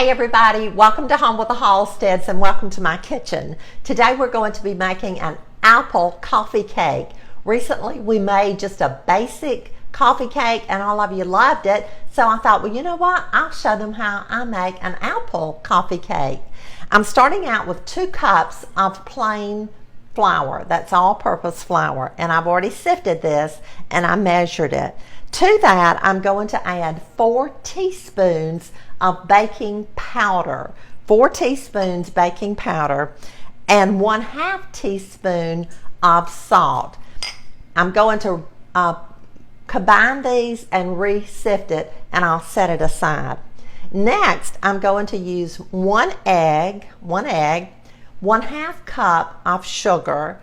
Hey everybody, welcome to Home with the Halsteads and welcome to my kitchen. Today we're going to be making an apple coffee cake. Recently we made just a basic coffee cake and all of you loved it, so I thought, well, you know what, I'll show them how I make an apple coffee cake. I'm starting out with 2 cups of plain flour. That's all-purpose flour, and I've already sifted this and I measured it. To that I'm going to add 4 teaspoons of baking powder, 4 teaspoons baking powder, and 1/2 teaspoon of salt. I'm going to combine these and re-sift it, and I'll set it aside. Next, I'm going to use one egg, 1/2 cup of sugar,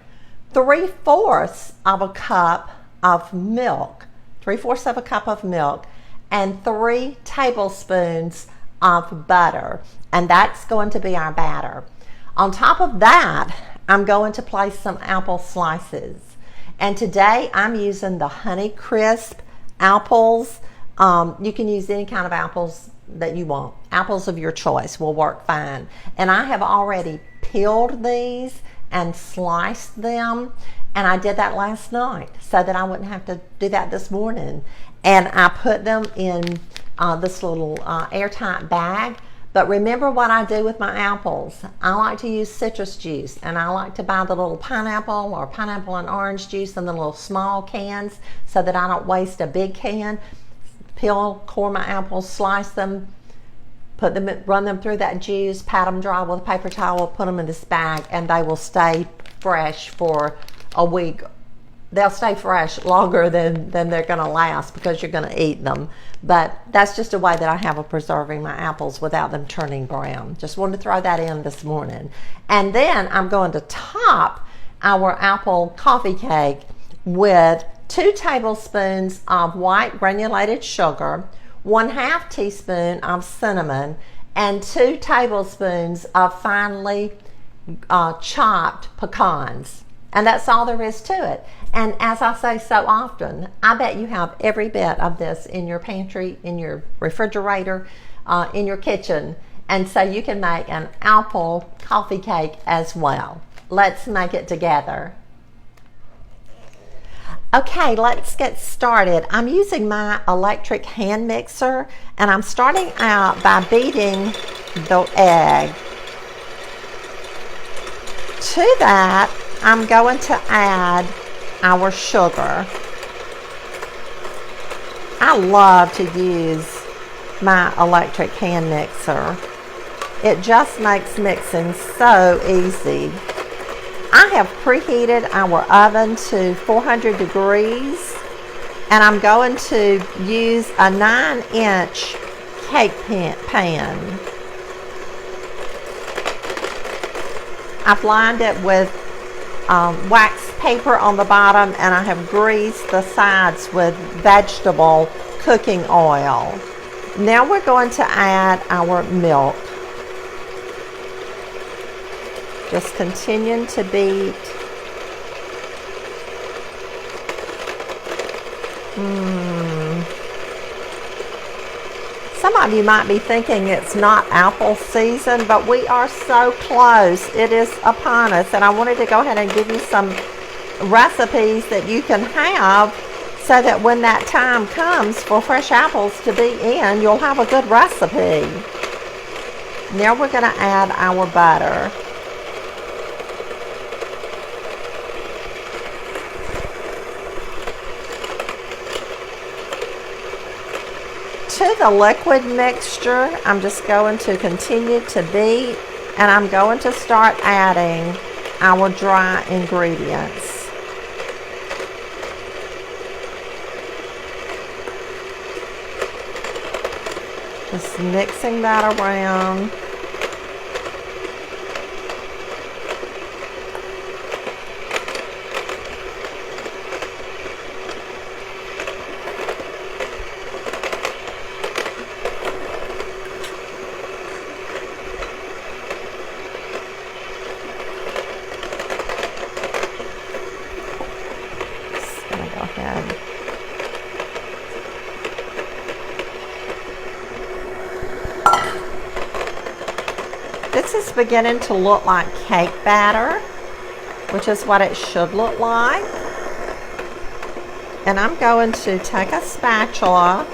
3/4 of a cup of milk, 3/4 of a cup of milk, and 3 tablespoons of butter, and that's going to be our batter. On top of that, I'm going to place some apple slices, and today I'm using the Honey Crisp apples. You can use any kind of apples that you want. Apples of your choice will work fine, and I have already peeled these and sliced them, and I did that last night so that I wouldn't have to do that this morning. And I put them in this little airtight bag. But remember what I do with my apples. I like to use citrus juice, and I like to buy the little pineapple or pineapple and orange juice in the little small cans so that I don't waste a big can. Peel, core my apples, slice them, put them, run them through that juice, pat them dry with a paper towel, put them in this bag, and they will stay fresh for a week. They'll stay fresh longer than they're going to last because you're going to eat them. But that's just a way that I have of preserving my apples without them turning brown. Just wanted to throw that in this morning. And then I'm going to top our apple coffee cake with 2 tablespoons of white granulated sugar, 1/2 teaspoon of cinnamon, and 2 tablespoons of finely chopped pecans. And that's all there is to it. And as I say so often, I bet you have every bit of this in your pantry, in your refrigerator, in your kitchen. And so you can make an apple coffee cake as well. Let's make it together. Okay, let's get started. I'm using my electric hand mixer, and I'm starting out by beating the egg. To that, I'm going to add our sugar. I love to use my electric hand mixer. It just makes mixing so easy. I have preheated our oven to 400 degrees, and I'm going to use a 9-inch cake pan. I've lined it with wax paper on the bottom, and I have greased the sides with vegetable cooking oil. Now we're going to add our milk. Just continuing to beat. Some of you might be thinking it's not apple season, but we are so close. It is upon us, and I wanted to go ahead and give you some recipes that you can have so that when that time comes for fresh apples to be in, you'll have a good recipe. Now we're going to add our butter. To the liquid mixture, I'm just going to continue to beat, and I'm going to start adding our dry ingredients. Just mixing that around. this is beginning to look like cake batter, which is what it should look like. And I'm going to take a spatula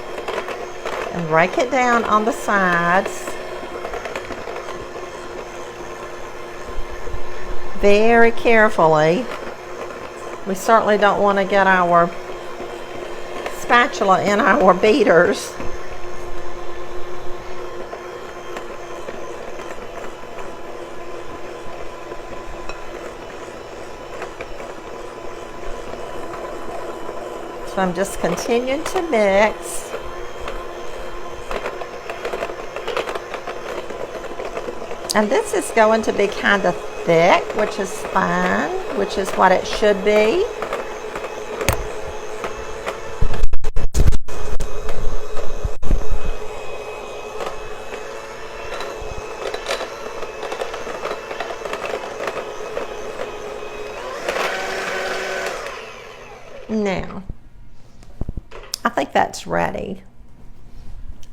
and rake it down on the sides very carefully. We certainly don't want to get our spatula in our beaters. So I'm just continuing to mix. And this is going to be kind of thick, which is fine, which is what it should be. Now, I think that's ready.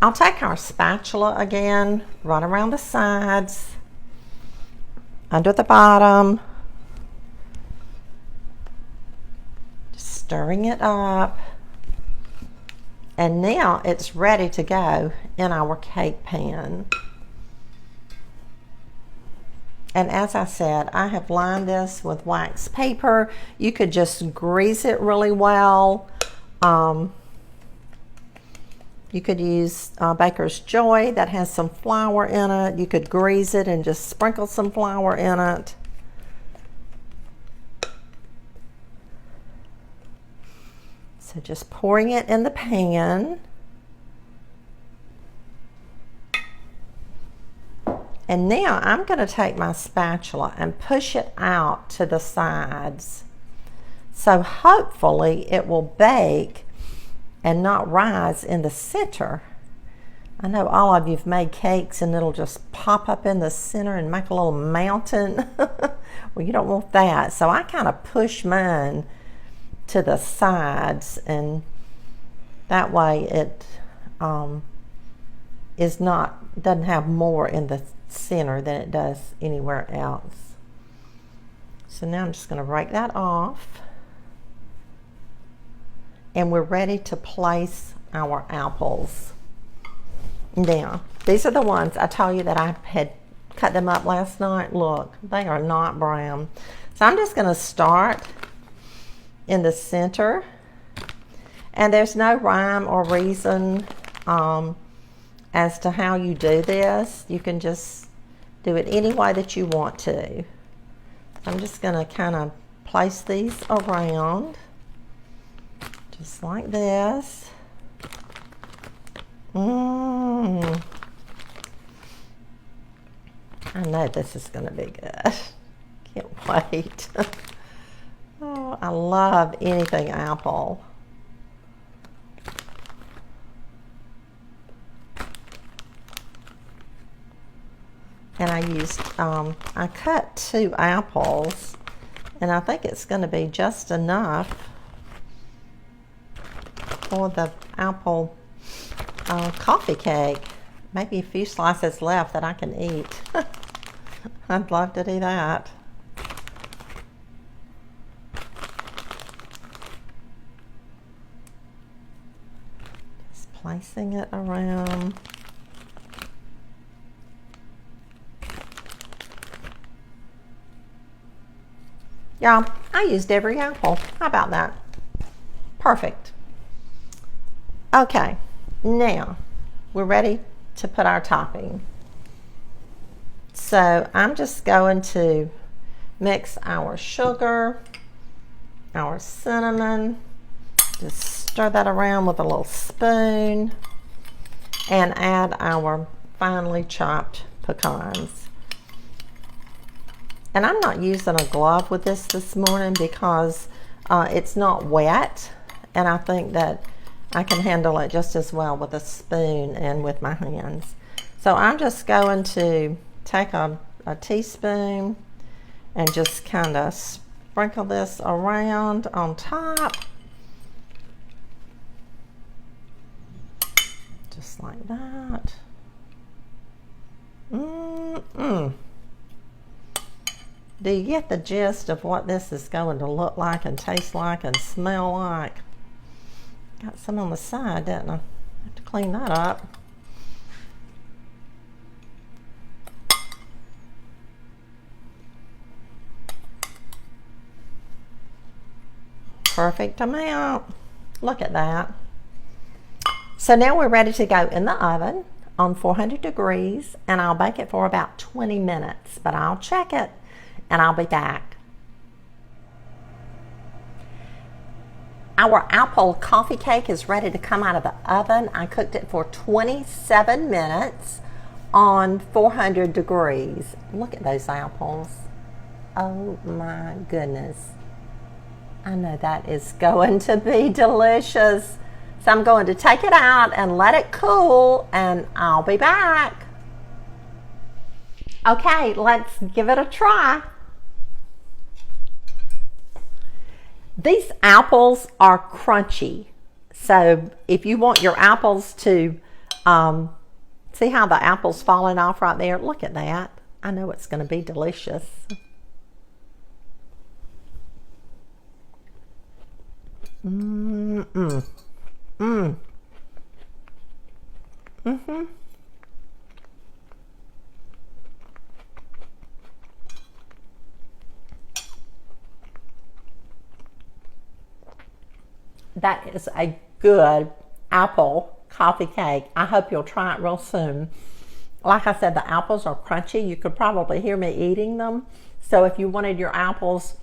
I'll take our spatula again, run around the sides, under the bottom, just stirring it up. And now it's ready to go in our cake pan. And as I said, I have lined this with wax paper. You could just grease it really well. You could use Baker's Joy that has some flour in it. You could grease it and just sprinkle some flour in it. So just pouring it in the pan. And now I'm going to take my spatula and push it out to the sides. So hopefully it will bake and not rise in the center. I know all of you've made cakes and it'll just pop up in the center and make a little mountain. Well, you don't want that. So I kind of push mine to the sides, and that way it doesn't have more in the center than it does anywhere else. So now I'm just going to rake that off. And we're ready to place our apples. Now, these are the ones I told you that I had cut them up last night. Look, they are not brown. So I'm just going to start in the center. And there's no rhyme or reason as to how you do this. You can just do it any way that you want to. I'm just going to kind of place these around. Just like this. I know this is going to be good. Can't wait. Oh, I love anything apple. And I used, I cut 2 apples, and I think it's going to be just enough for the apple coffee cake. Maybe a few slices left that I can eat. I'd love to do that. Just placing it around. Yeah, I used every apple. How about that? Perfect. Okay, now we're ready to put our topping. So I'm just going to mix our sugar, our cinnamon, just stir that around with a little spoon, and add our finely chopped pecans. And I'm not using a glove with this morning because it's not wet, and I think that I can handle it just as well with a spoon and with my hands. So I'm just going to take a teaspoon and just kind of sprinkle this around on top. Just like that. Do you get the gist of what this is going to look like and taste like and smell like? Got some on the side, didn't I? Have to clean that up. Perfect amount. Look at that. So now we're ready to go in the oven on 400 degrees, and I'll bake it for about 20 minutes, but I'll check it and I'll be back. Our apple coffee cake is ready to come out of the oven. I cooked it for 27 minutes on 400 degrees. Look at those apples. Oh my goodness. I know that is going to be delicious. So I'm going to take it out and let it cool, and I'll be back. Okay, let's give it a try. These apples are crunchy. So if you want your apples to, see how the apple's falling off right there? Look at that. I know it's going to be delicious. That is a good apple coffee cake. I hope you'll try it real soon. Like I said, the apples are crunchy. You could probably hear me eating them. So if you wanted your apples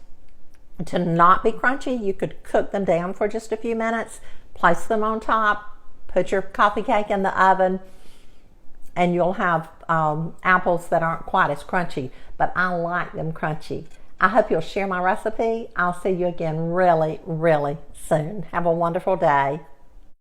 to not be crunchy, you could cook them down for just a few minutes, place them on top, put your coffee cake in the oven, and you'll have apples that aren't quite as crunchy, but I like them crunchy. I hope you'll share my recipe. I'll see you again really, really soon. Have a wonderful day.